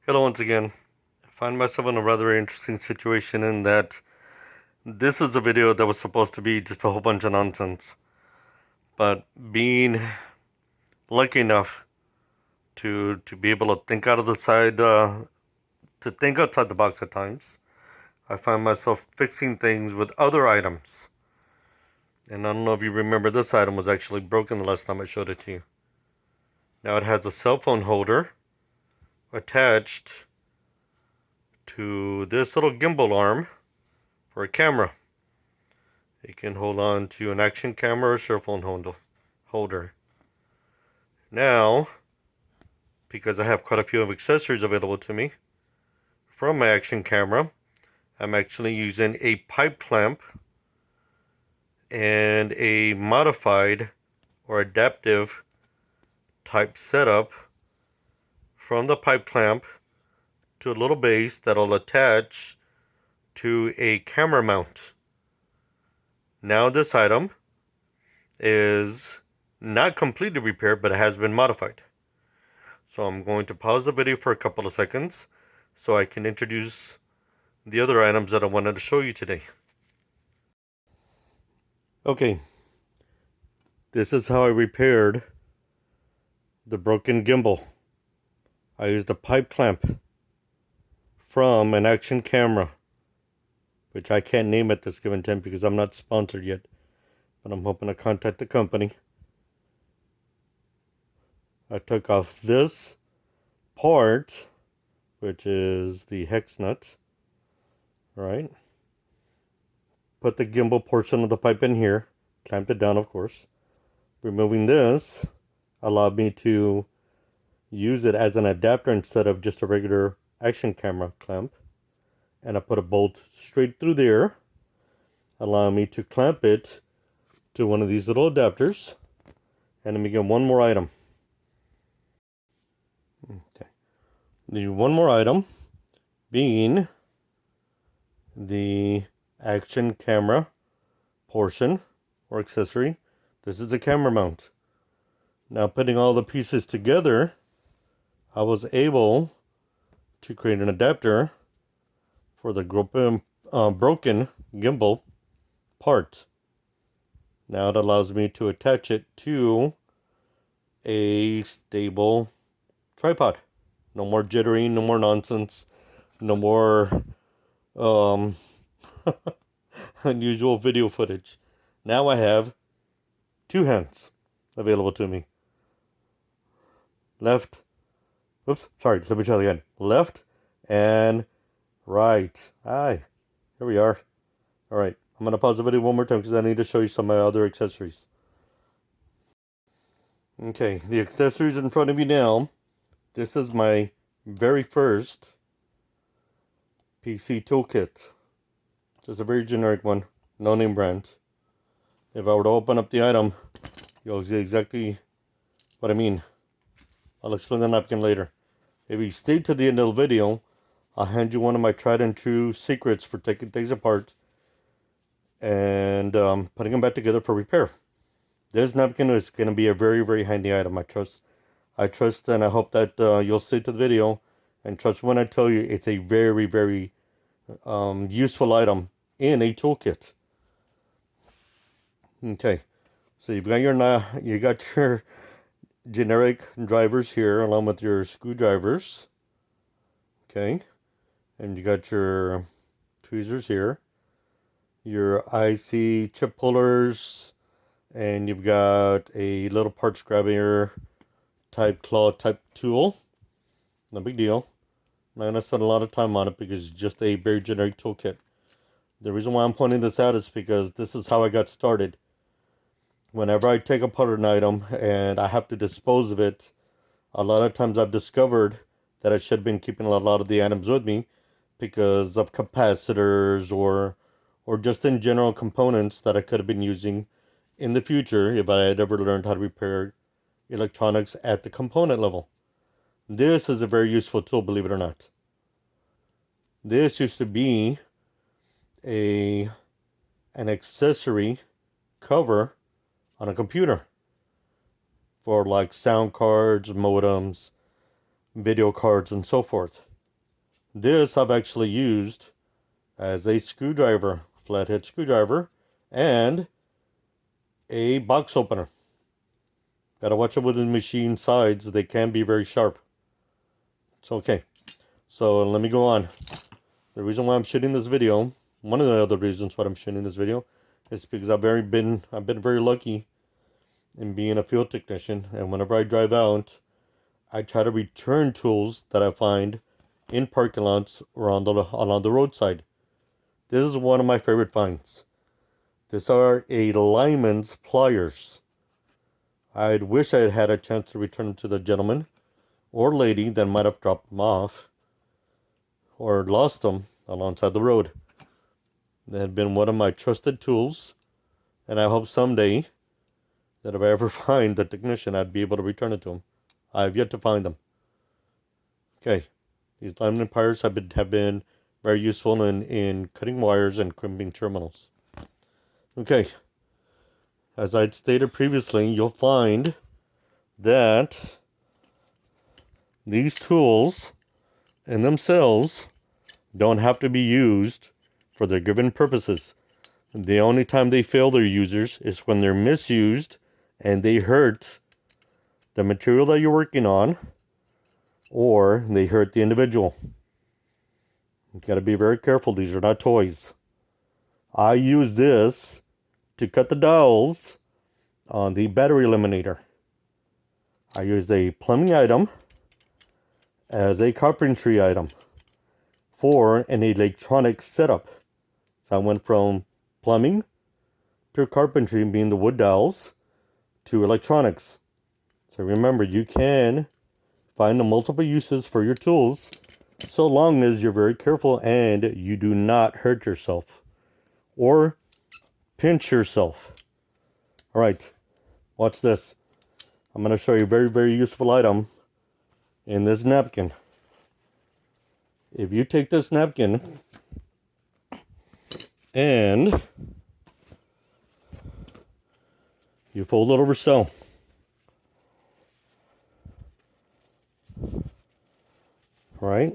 Hello once again. I find myself in a rather interesting situation in that this is a video that was supposed to be just a whole bunch of nonsense. But being lucky enough to be able to think out of the side, to think outside the box at times, I find myself fixing things with other items. And I don't know if you remember, this item was actually broken the last time I showed it to you. Now it has a cell phone holder attached to this little gimbal arm for a camera. It can hold on to an action camera or cell phone holder. Now, because I have quite a few of accessories available to me from my action camera, I'm actually using a pipe clamp and a modified or adaptive type setup from the pipe clamp to a little base that'll attach to a camera mount. Now this item is not completely repaired, but it has been modified. So I'm going to pause the video for a couple of seconds so I can introduce the other items that I wanted to show you today. Okay, this is how I repaired the broken gimbal. I used a pipe clamp from an action camera, which I can't name at this given time because I'm not sponsored yet, but I'm hoping to contact the company. I took off this part, which is the hex nut, right? Put the gimbal portion of the pipe in here, clamped it down, of course. Removing this allowed me to use it as an adapter instead of just a regular action camera clamp. And I put a bolt straight through there, allowing me to clamp it to one of these little adapters. And let me get one more item. Okay. The one more item being the action camera portion or accessory. This is a camera mount. Now, putting all the pieces together, I was able to create an adapter for the broken gimbal part. Now it allows me to attach it to a stable tripod. No more jittering, no more nonsense, no more unusual video footage. Now I have two hands available to me. Left, oops, sorry, let me try again. Left and right. Aye, here we are. All right, I'm going to pause the video one more time because I need to show you some of my other accessories. Okay, the accessories in front of you now. This is my very first PC toolkit. Just a very generic one, no name brand. If I were to open up the item, you'll see exactly what I mean. I'll explain the napkin later. If you stay to the end of the video, I'll hand you one of my tried and true secrets for taking things apart and putting them back together for repair. This napkin is going to be a very, very handy item. I trust and I hope that you'll stay to the video and trust when I tell you it's a very, very useful item in a toolkit. Okay, so you got your generic drivers here along with your screwdrivers. Okay, and you got your tweezers here, your IC chip pullers, and you've got a little parts grabber type claw type tool. No big deal. I'm not going to spend a lot of time on it because it's just a very generic toolkit. The reason why I'm pointing this out is because this is how I got started. Whenever I take apart an item and I have to dispose of it, a lot of times I've discovered that I should have been keeping a lot of the items with me because of capacitors or just in general components that I could have been using in the future if I had ever learned how to repair electronics at the component level. This is a very useful tool, believe it or not. This used to be an accessory cover on a computer for like sound cards, modems, video cards, and so forth. This I've actually used as a screwdriver, flathead screwdriver, and a box opener. Gotta watch out with the machine sides. They can be very sharp. It's okay. So let me go on. The reason why I'm shooting this video, one of the other reasons why I'm shooting this video, is because I've been very lucky in being a field technician, and whenever I drive out, I try to return tools that I find in parking lots or along the roadside. This is one of my favorite finds. These are a lineman's pliers. I wish I had had a chance to return them to the gentleman or lady that might have dropped them off or lost them alongside the road. They had been one of my trusted tools, and I hope someday that if I ever find the technician, I'd be able to return it to him. I have yet to find them. Okay, these lineman pliers have been very useful in cutting wires and crimping terminals. Okay, as I'd stated previously, you'll find that these tools in themselves don't have to be used for their given purposes. The only time they fail their users is when they're misused and they hurt the material that you're working on, or they hurt the individual. You've got to be very careful. These are not toys. I use this to cut the dowels on the battery eliminator. I used a plumbing item as a carpentry item for an electronic setup. So I went from plumbing to carpentry, being the wood dowels, to electronics. So remember, you can find the multiple uses for your tools so long as you're very careful and you do not hurt yourself or pinch yourself. All right, watch this. I'm going to show you a very, very useful item in this napkin. If you take this napkin and you fold it over so, right,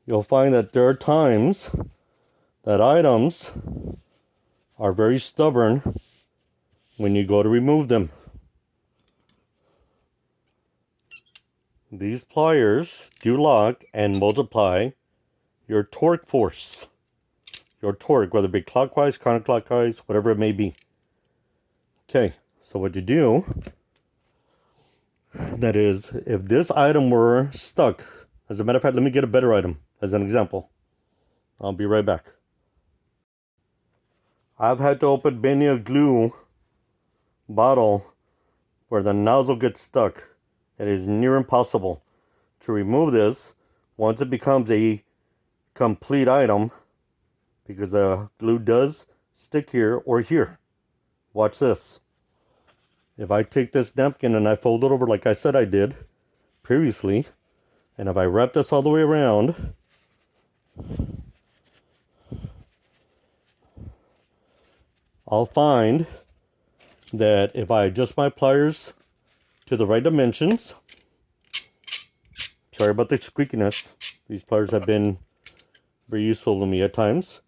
you'll find that there are times that items are very stubborn when you go to remove them. These pliers do lock and multiply your torque force. Your torque, whether it be clockwise, counterclockwise, whatever it may be. Okay, so what you do, that is, if this item were stuck, as a matter of fact, let me get a better item as an example. I'll be right back. I've had to open many a glue bottle where the nozzle gets stuck. It is near impossible to remove this once it becomes a complete item, because the glue does stick here or here. Watch this. If I take this napkin and I fold it over like I said I did previously, and if I wrap this all the way around, I'll find that if I adjust my pliers to the right dimensions, sorry about the squeakiness, these pliers have been very useful to me at times.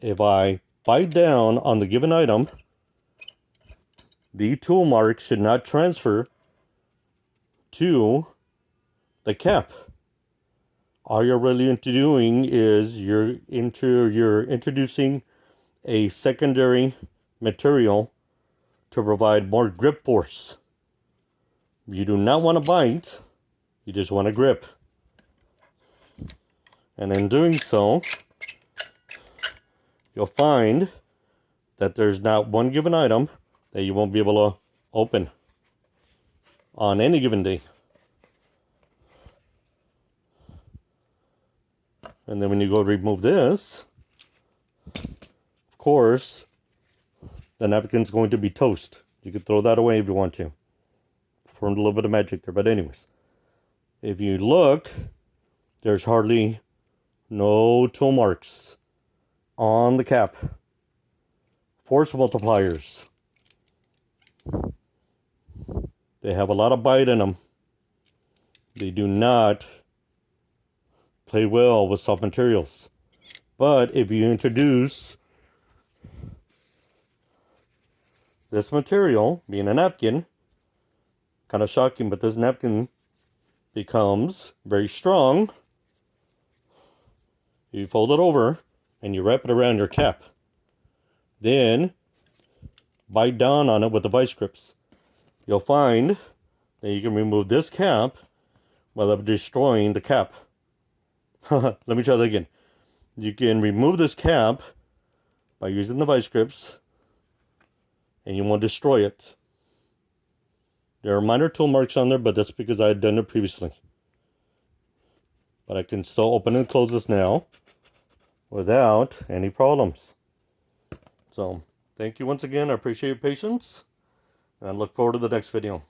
If I bite down on the given item, the tool mark should not transfer to the cap. All you're really doing is you're introducing a secondary material to provide more grip force. You do not want to bite, you just want to grip. And in doing so, you'll find that there's not one given item that you won't be able to open on any given day. And then when you go to remove this, of course, the napkin's going to be toast. You could throw that away if you want to. Performed a little bit of magic there, but anyways. If you look, there's hardly no tool marks on the cap. Force multipliers. They have a lot of bite in them. They do not play well with soft materials. But if you introduce this material, being a napkin, kind of shocking, but this napkin becomes very strong. You fold it over and you wrap it around your cap. Then bite down on it with the vice grips. You'll find that you can remove this cap without destroying the cap. Let me try that again. You can remove this cap by using the vice grips, and you won't destroy it. There are minor tool marks on there, but that's because I had done it previously. But I can still open and close this now without any problems. So, thank you once again. I appreciate your patience, and I look forward to the next video.